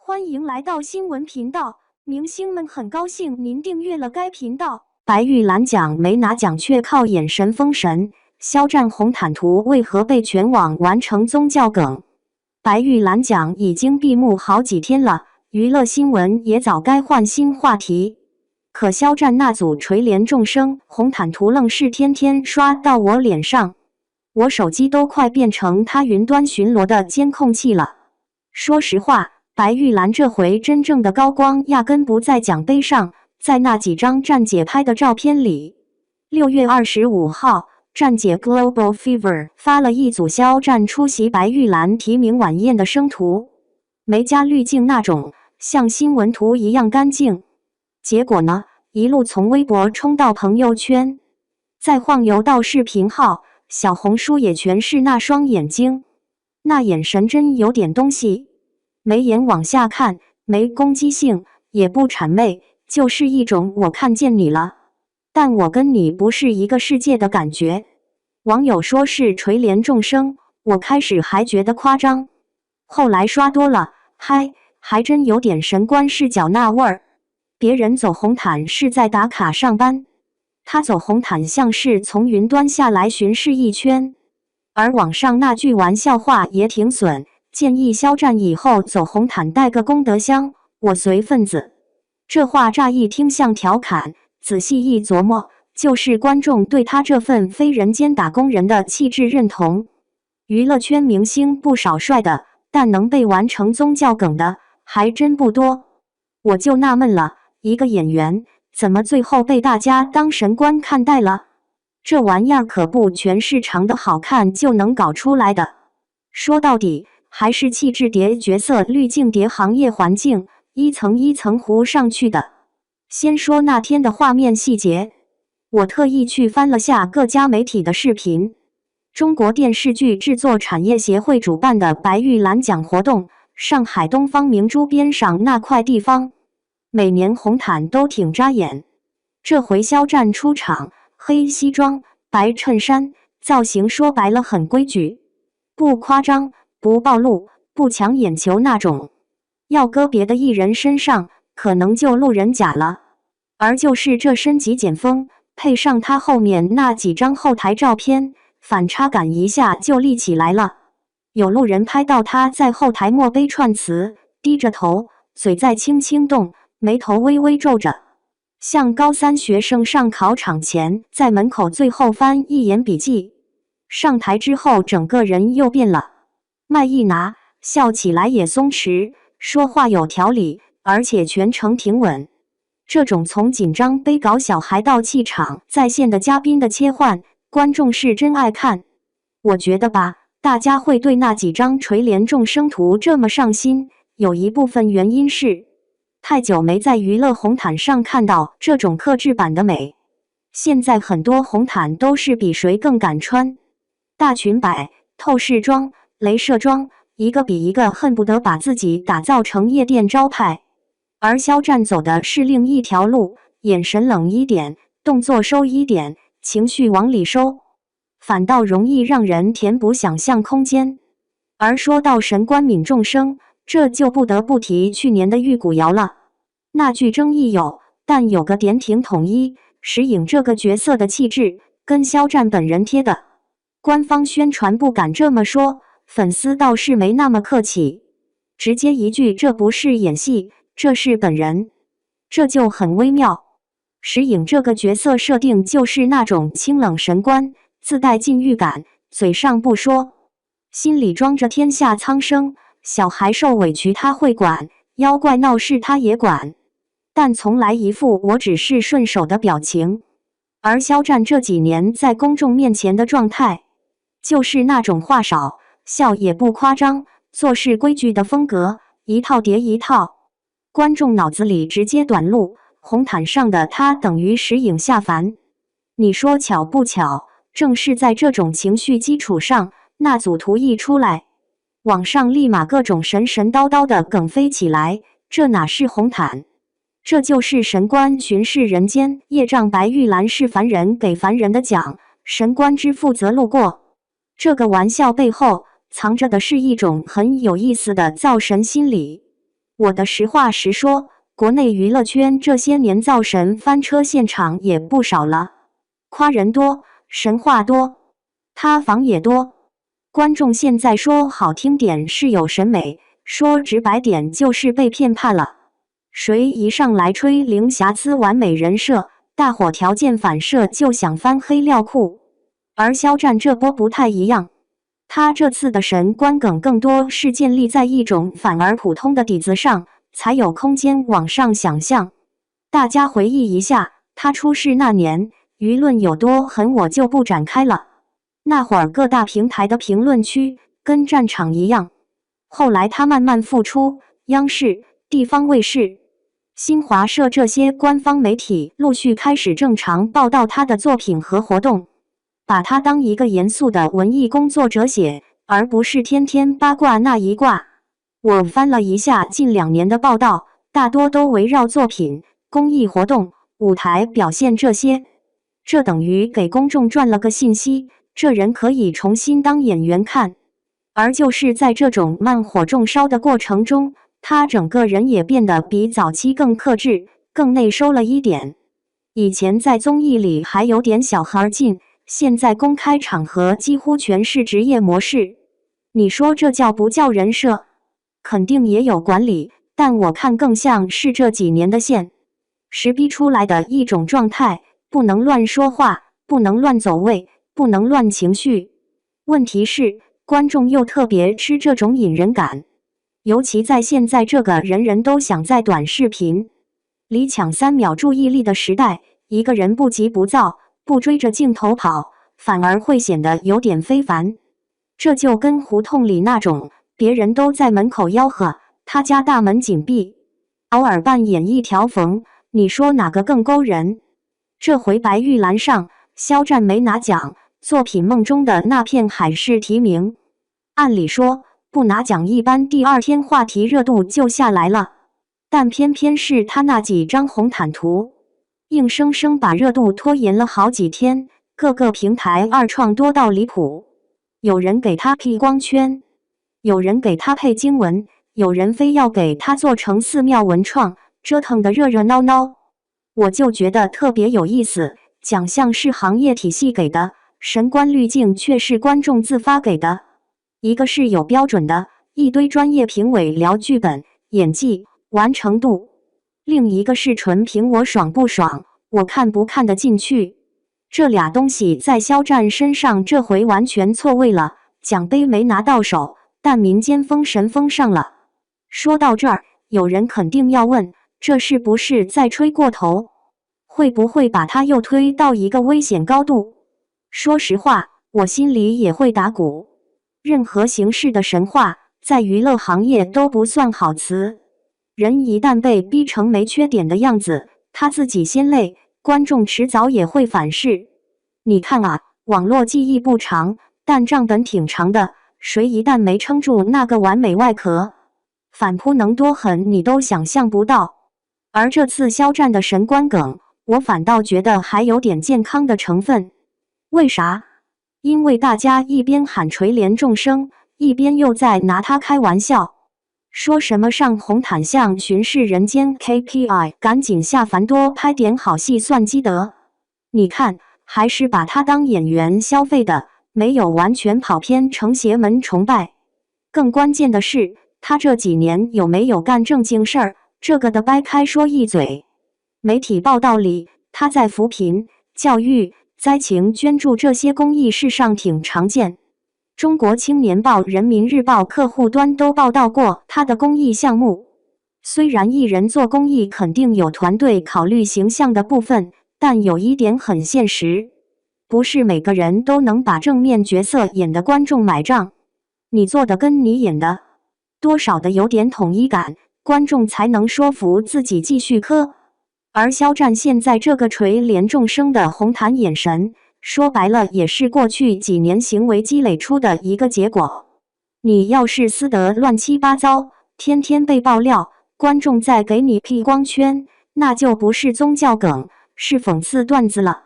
欢迎来到新闻频道，明星们很高兴您订阅了该频道。白玉兰奖没拿奖却靠眼神封神，肖战红毯图为何被全网玩成宗教梗？白玉兰奖已经闭幕好几天了，娱乐新闻也早该换新话题。可肖战那组垂帘众生红毯图愣是天天刷到我脸上，我手机都快变成他云端巡逻的监控器了。说实话，白玉兰这回真正的高光压根不在奖杯上，在那几张站姐拍的照片里。6月25号，站姐 Global Fever 发了一组肖战出席白玉兰提名晚宴的生图，没加滤镜那种，像新闻图一样干净。结果呢，一路从微博冲到朋友圈，再晃悠到视频号，小红书也全是那双眼睛，那眼神真有点东西。眉眼往下看，没攻击性，也不谄媚，就是一种我看见你了，但我跟你不是一个世界的感觉。网友说是垂帘众生，我开始还觉得夸张，后来刷多了，嗨，还真有点神官视角那味儿。别人走红毯是在打卡上班，他走红毯像是从云端下来巡视一圈。而网上那句玩笑话也挺损，建议肖战以后走红毯带个功德箱，我随份子。这话乍一听像调侃，仔细一琢磨，就是观众对他这份非人间打工人的气质认同。娱乐圈明星不少帅的，但能被玩成宗教梗的还真不多。我就纳闷了，一个演员怎么最后被大家当神官看待了？这玩意儿可不全是长得好看就能搞出来的。说到底，还是气质叠角色滤镜叠行业环境，一层一层糊上去的。先说那天的画面细节，我特意去翻了下各家媒体的视频。中国电视剧制作产业协会主办的白玉兰奖活动，上海东方明珠边上那块地方，每年红毯都挺扎眼。这回肖战出场，黑西装、白衬衫，造型说白了很规矩，不夸张，不暴露，不抢眼球那种。要搁别的艺人身上，可能就路人甲了。而就是这身极简风，配上他后面那几张后台照片，反差感一下就立起来了。有路人拍到他在后台默背串词，低着头，嘴在轻轻动，眉头微微皱着，像高3学生上考场前在门口最后翻一眼笔记。上台之后整个人又变了，麦一拿，笑起来也松弛，说话有条理，而且全程挺稳。这种从紧张背搞小孩到气场在线的嘉宾的切换，观众是真爱看。我觉得吧，大家会对那几张垂帘众生图这么上心，有一部分原因是太久没在娱乐红毯上看到这种克制版的美。现在很多红毯都是比谁更敢穿，大裙摆、透视装、镭射装，一个比一个恨不得把自己打造成夜店招牌。而肖战走的是另一条路，眼神冷一点，动作收一点，情绪往里收，反倒容易让人填补想象空间。而说到神官悯众生，这就不得不提去年的玉骨遥了。那句争议有，但有个点挺统一，石颖这个角色的气质跟肖战本人贴的。官方宣传不敢这么说，粉丝倒是没那么客气，直接一句这不是演戏，这是本人，这就很微妙。石颖这个角色设定就是那种清冷神官，自带禁欲感，嘴上不说，心里装着天下苍生，小孩受委屈他会管，妖怪闹事他也管，但从来一副我只是顺手的表情。而肖战这几年在公众面前的状态，就是那种话少，笑也不夸张，做事规矩的风格，一套叠一套。观众脑子里直接短路，红毯上的他等于石颖下凡。你说巧不巧，正是在这种情绪基础上，那组图一出来，网上立马各种神神叨叨的梗飞起来，这哪是红毯，这就是神官巡视人间，业障白玉兰是凡人给凡人的奖，神官之负责路过。这个玩笑背后藏着的是一种很有意思的造神心理。我的实话实说，国内娱乐圈这些年造神翻车现场也不少了，夸人多，神话多，塌房也多。观众现在说好听点是有审美，说直白点就是被骗怕了。谁一上来吹零瑕疵完美人设，大伙条件反射就想翻黑料库。而肖战这波不太一样，他这次的神观梗更多是建立在一种反而普通的底子上，才有空间往上想象。大家回忆一下，他出事那年，舆论有多狠我就不展开了。那会儿各大平台的评论区跟战场一样。后来他慢慢复出，央视、地方卫视、新华社这些官方媒体陆续开始正常报道他的作品和活动，把他当一个严肃的文艺工作者写，而不是天天八卦那一挂。我翻了一下近2年的报道，大多都围绕作品、公益活动、舞台表现这些，这等于给公众赚了个信息，这人可以重新当演员看。而就是在这种慢火中烧的过程中，他整个人也变得比早期更克制、更内收了一点。以前在综艺里还有点小孩劲，现在公开场合几乎全是职业模式。你说这叫不叫人设？肯定也有管理，但我看更像是这几年的现实逼出来的一种状态，不能乱说话，不能乱走位，不能乱情绪。问题是，观众又特别吃这种引人感，尤其在现在这个人人都想在短视频里抢3秒注意力的时代，一个人不急不躁，不追着镜头跑，反而会显得有点非凡。这就跟胡同里那种别人都在门口吆喝，他家大门紧闭，偶尔扮演一条缝，你说哪个更勾人？这回白玉兰上，肖战没拿奖，作品梦中的那片海是提名。按理说不拿奖一般第2天话题热度就下来了，但偏偏是他那几张红毯图，硬生生把热度拖延了好几天，各个平台二创多到离谱。有人给他 P 光圈，有人给他配经文，有人非要给他做成寺庙文创，折腾得热热闹闹。我就觉得特别有意思，奖项是行业体系给的，神观滤镜却是观众自发给的。一个是有标准的，一堆专业评委聊剧本、演技、完成度；另一个是纯凭我爽不爽，我看不看得进去。这俩东西在肖战身上这回完全错位了，奖杯没拿到手，但民间封神封上了。说到这儿，有人肯定要问，这是不是在吹过头？会不会把他又推到一个危险高度？说实话，我心里也会打鼓。任何形式的神话，在娱乐行业都不算好词。人一旦被逼成没缺点的样子，他自己先累，观众迟早也会反噬。你看啊，网络记忆不长，但账本挺长的，谁一旦没撑住那个完美外壳，反扑能多狠你都想象不到。而这次肖战的神观梗，我反倒觉得还有点健康的成分。为啥？因为大家一边喊垂帘众生，一边又在拿他开玩笑，说什么上红毯像巡视人间 KPI， 赶紧下凡多拍点好戏算积德。你看，还是把他当演员消费的，没有完全跑偏成邪门崇拜。更关键的是，他这几年有没有干正经事儿，这个的掰开说一嘴。媒体报道里，他在扶贫、教育、灾情捐助这些公益事上挺常见。中国青年报、人民日报客户端都报道过他的公益项目。虽然艺人做公益肯定有团队考虑形象的部分，但有一点很现实，不是每个人都能把正面角色演得观众买账。你做的跟你演的多少的有点统一感，观众才能说服自己继续磕。而肖战现在这个垂帘众生的红毯眼神，说白了也是过去几年行为积累出的一个结果。你要是私德乱七八糟，天天被爆料，观众再给你 P 光圈，那就不是宗教梗，是讽刺段子了。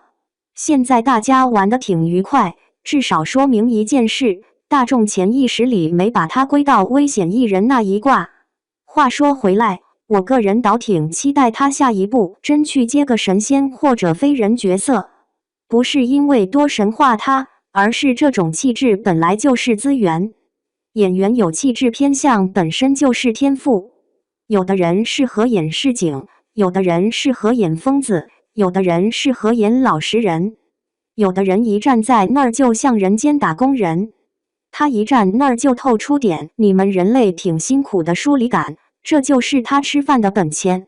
现在大家玩得挺愉快，至少说明一件事，大众潜意识里没把他归到危险艺人那一挂。话说回来，我个人倒挺期待他下一步真去接个神仙或者非人角色，不是因为多神化他，而是这种气质本来就是资源。演员有气质偏向本身就是天赋，有的人适合演市井，有的人适合演疯子，有的人适合演老实人，有的人一站在那儿就像人间打工人。他一站那儿就透出点你们人类挺辛苦的疏离感，这就是他吃饭的本钱。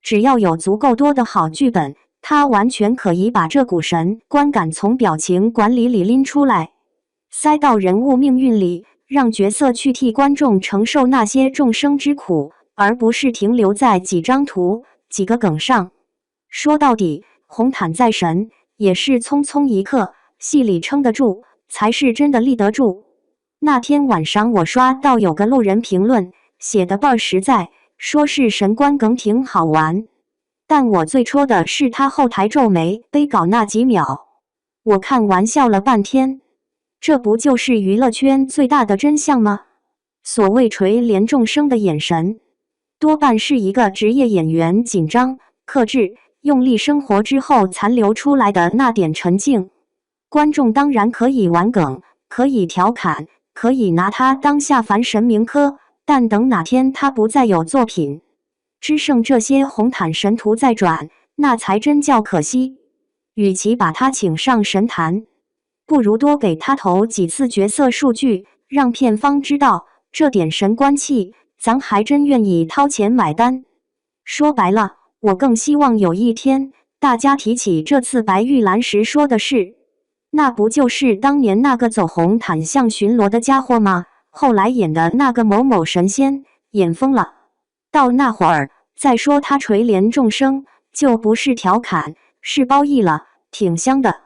只要有足够多的好剧本，他完全可以把这股神观感从表情管理里拎出来，塞到人物命运里，让角色去替观众承受那些众生之苦，而不是停留在几张图、几个梗上。说到底，红毯再神，也是匆匆一刻，戏里撑得住，才是真的立得住。那天晚上我刷到有个路人评论，写的倍儿实在，说是神官梗挺好玩，但我最戳的是他后台皱眉背稿那几秒。我看完笑了半天，这不就是娱乐圈最大的真相吗？所谓垂怜众生的眼神，多半是一个职业演员紧张、克制、用力生活之后残留出来的那点沉静。观众当然可以玩梗，可以调侃，可以拿他当下凡神明科，但等哪天他不再有作品，只剩这些红毯神徒在转，那才真叫可惜。与其把他请上神坛，不如多给他投几次角色数据，让片方知道这点神官气，咱还真愿意掏钱买单。说白了，我更希望有一天大家提起这次白玉兰时说的是，那不就是当年那个走红毯像巡逻的家伙吗？后来演的那个某某神仙，演疯了。到那会儿再说他垂怜众生，就不是调侃，是褒义了，挺香的。